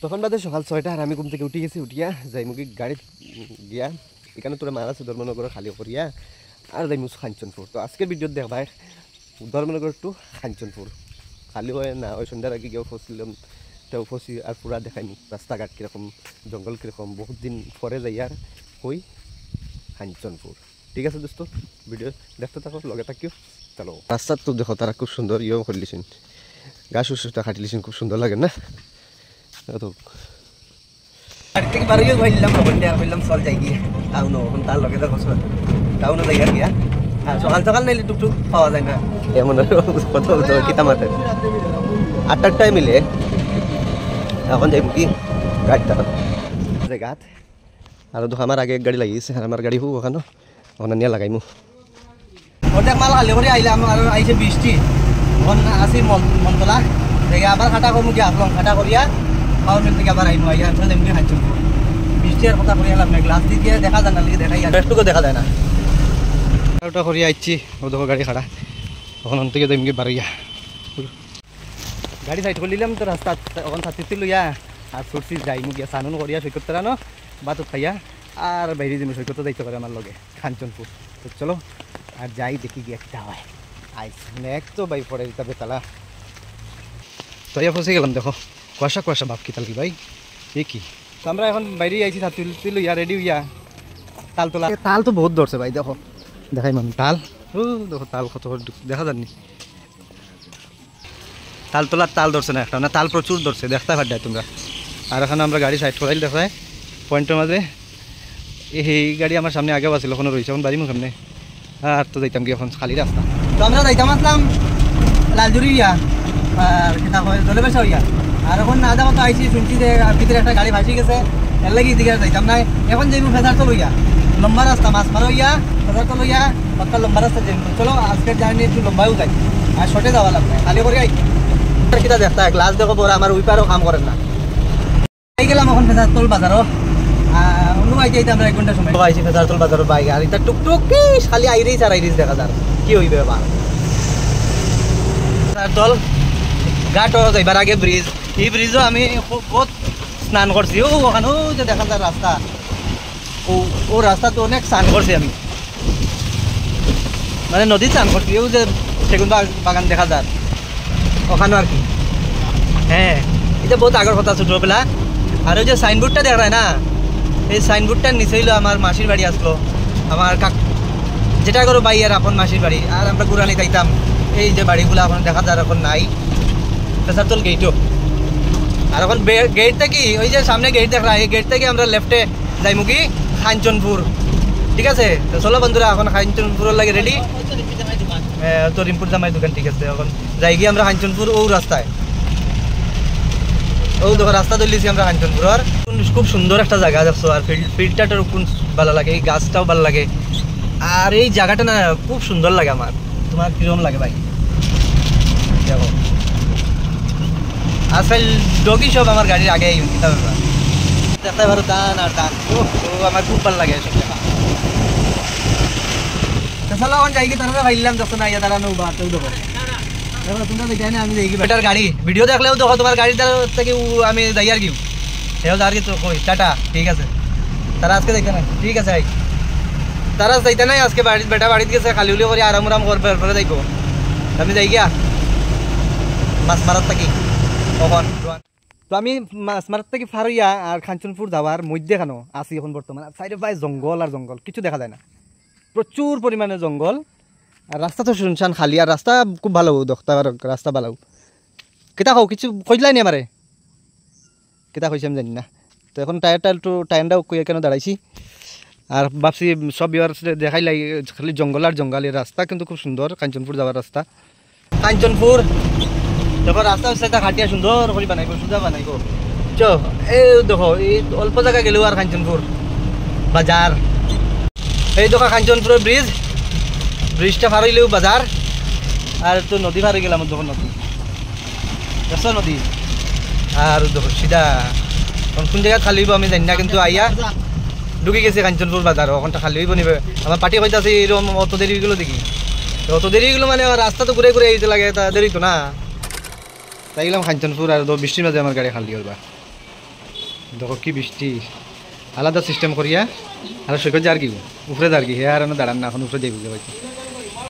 তখন বাদে সকাল 6টা আর আমি ঘুম থেকে উঠে গেছি উঠিয়া যাই মুখি গাড়ি গিয়া এখানে তোরা মারা আছে ধর্মনগর খালি করিয়া আর যাই মুছ কাঞ্চনপুর। তো আজকের ভিডিওত দেখবাই ধর্মনগর টু কাঞ্চনপুর খালি হয় না ওই সন্ধ্যার আগে গিয়েও ফসছিলাম তেও ফসি আর পুরা দেখাইনি রাস্তাঘাট কীরকম জঙ্গল কীরকম বহুত দিন পরে যাই আর ওই কাঞ্চনপুর। ঠিক আছে দোস্ত ভিডিও দেখতে থাকো লগে থাকিও চলো। রাস্তা তো দেখো তারা খুব সুন্দর ইয়েও করলিছেন গাছ উচ্চটা খাটিলিছেন খুব সুন্দর লাগে না তো বাড়ি থেকে বাড়িও ভাইলাম বন্ধে আর বললাম চল যাই গিয়ে টাউনও এখন তার লগে তো খসল টাউনও যাই আর গিয়া আর সকাল সকাল নাইলে টুকটুক পাওয়া যায় না এমন কত কিতা মাঠে 8টার টাইম মিলে এখন যাইব কি গাড়িটা জায়গাত আর দেখো আমার আগে এক গাড়ি লাগিয়েছে আর আমার গাড়ি হু ওখানে ওখানে নিয়ে লাগাইমু ওটা মাল হালে করে আইলাম আর আইসে বৃষ্টি এখন আসি মন্তলা দেখে আবার খাটা করবো কি আসলাম খাটা করিয়া খাওয়ার মিল থেকে আবার আইমু আইয়া আসলে এমনি খাইছো বৃষ্টি আর কথা করিয়া লাভ নাই গ্লাস দিয়ে দেখা যায় না লিখে দেখাই একটুকু দেখা যায় না ওটা করিয়া আইছি ও দেখো গাড়ি খাড়া ওখান থেকে যাইম কি বাড়িয়া গাড়ি সাইড করে নিলাম তো রাস্তা ওখান ছাত্রী লইয়া আর ছুটছি যাইমু গিয়া সানুন করিয়া সৈকত তারা বাতত খাইয়া আর বাইরে যাইমু সৈকত যাইতে পারে আমার লগে কাঞ্চনপুর। তো চলো আর যাই দেখি গিয়া কিটা হয় আইস মানে এক তো বাই পড়ে দিতে বেতালা তো ইয়া ফসে গেলাম দেখো কুয়াশা কুয়াশা ভাব কি তাল কি ভাই এ কি তো আমরা এখন বাইরে আইছি ছাত্রী লইয়া রেডি হইয়া তাল তোলা তাল তো বহুত ধরছে ভাই দেখো দেখাই মানুষ তাল ও দেখো তাল কত দেখা যাননি তাল তোলার তাল ধরছে না একটা না তাল প্রচুর ধরছে দেখতে পারডায় তোমরা। আর এখানে আমরা গাড়ি সাইড করাইল দেখায় পয়েন্টের মাঝে এই গাড়ি আমার সামনে আগেও আসছিল ওখানে রয়েছে এখন বাড়ির সামনে আর তো যাইতাম কি এখন খালি রাস্তা তো আমরা যাইতাম আসলাম লালজুরি ইয়া আর কিতা হয় জলেবেশা ইয়া আর এখন না যাবো তো আইসি শুনছি যে ভিতরে একটা গাড়ি ভাসি গেছে এর লাগি দিকে যাইতাম না এখন যাইব ফেজার তো লইয়া লম্বা রাস্তা মাছ মারো ইয়া ফেজার তো লইয়া পাক্কা লম্বা রাস্তা যাইব। চলো আজকের জার্নি একটু লম্বাও যাই আর শর্টে যাওয়া লাগবে খালি করে আই কিতা দেখতা গ্লাস দেখো বড় আমার উইপারও কাম করেন না এই গেলাম এখন ফেজার তোল বাজারও অন্য আইতে আইতে আমরা 1 ঘন্টা সময় আইসি ফেজার তোল বাজারও বাইক আর এটা টুকটুক খালি আইরিস আর আইরিস দেখা যার কি হইবে বা তোল ঘাটও যাইবার আগে ব্রিজ এই ব্রিজও আমি বহুত স্নান করছি ও ওখানেও যে দেখা যায় রাস্তা ও রাস্তা তো অনেক স্নান করছি আমি মানে নদী স্নান করছি ও যে সেগুন বাগান দেখা যায় ওখানেও আর কি হ্যাঁ এটা বহুত আগের কথা ছোটবেলা। আর ওই যে সাইনবোর্ডটা দেখা যায় না এই সাইনবোর্ডটার নিচে হইলো আমার মাসির বাড়ি আসলো আমার যেটা করো বাই আর আপন মাসির বাড়ি আর আমরা গুরানি খাইতাম এই যে বাড়িগুলো এখন দেখা যায় এখন নাই ফেসারতল গেটও আর এখন গেট থেকে ওই যে সামনে গেট দেখা এই গেট থেকে আমরা লেফটে যাইমু কি কাঞ্চনপুর। ঠিক আছে তো চলো বন্ধুরা এখন কাঞ্চনপুরের লাগে রেডি তো রিমপুর জামাই দোকান। ঠিক আছে এখন যাই গিয়ে আমরা কাঞ্চনপুর ও রাস্তায় ও দেখো রাস্তা ধরলিছি আমরা কাঞ্চনপুরের খুব সুন্দর একটা জায়গা দেখছো আর ফিল্ডটাটার খুব ভালো লাগে এই গাছটাও ভালো লাগে আর এই জায়গাটা না খুব সুন্দর লাগে আমার। তোমার কিরকম লাগে ভাই দেখো আজকাল ডগি সব আমার গাড়ির আগে কিতা ব্যাপার দেখতে পারো টান আর টান ও আমার খুব ভালো লাগে এসব দেখা চলো এখন যাই কি তারা ভাইলাম দেখো না ইয়া তারা নৌ বা তেও দেখো দেখো তোমরা দেখে না আমি দেখি বেটার গাড়ি ভিডিও দেখলেও দেখো তোমার গাড়ির থেকে আমি যাই আর কি সেও আর কি তো কই টাটা ঠিক আছে তারা আজকে দেখতে না ঠিক আছে তারা যাইতে নাই আজকে বাড়ির বেটা বাড়িতে গেছে খালি উলি করে আরাম আরাম করবে এরপরে যাইব আমি যাই গিয়া মাছ মারার থাকি কখন তো আমি মাছ মারার থেকে ফারইয়া আর কাঞ্চনপুর যাওয়ার মধ্যে কেন আসি এখন বর্তমানে সাইডে প্রায় জঙ্গল আর জঙ্গল কিছু দেখা যায় না প্রচুর পরিমাণে জঙ্গল আর রাস্তা তো শুনছান খালি আর রাস্তা খুব ভালো দেখতে রাস্তা ভালো কেতা খাও কিছু কইলাই নি আমারে কেতা কইছি আমি জানি না। তো এখন টায়ারটাও কইয়া কেন দাঁড়াইছি আর ভাবছি সব ইয়ার দেখাই লাগে খালি জঙ্গল আর জঙ্গল এই রাস্তা কিন্তু খুব সুন্দর কাঞ্চনপুর যাওয়ার রাস্তা। কাঞ্চনপুর দেখো রাস্তা সাইডটা খাটিয়া সুন্দর করে বানাইব সুন্দর বানাইব চ এই দেখো এই অল্প জায়গা গেলেও আর কাঞ্চনপুর বাজার এই দেখো কাঞ্চনপুরের ব্রিজটা পার হইলেও বাজার আর তো নদী পার হয়ে গেলাম যখন নদী দেখছো নদী আর দেখো সিধা কোন জায়গা খালি হইব আমি জানি না কিন্তু আইয়া ঢুকে গেছে কাঞ্চনপুর বাজার ওখানটা খালি হইব নিবে আমার পার্টি হইতে আছে এরকম অত দেরি হয়ে গেলো দেখি অত দেরি হয়ে গেলো মানে রাস্তা তো ঘুরে ঘুরে এইতে লাগে তা দেরি তো না তাই গেলাম কাঞ্চনপুর আর বৃষ্টির মাঝে আমার গাড়ি খালি হইবা দেখো কি বৃষ্টি আলাদা সিস্টেম করিয়া আর সৈকত যার কি উপরে যার কি হে আর দাঁড়ান না এখন উপরে দিয়ে বুঝতে পারছি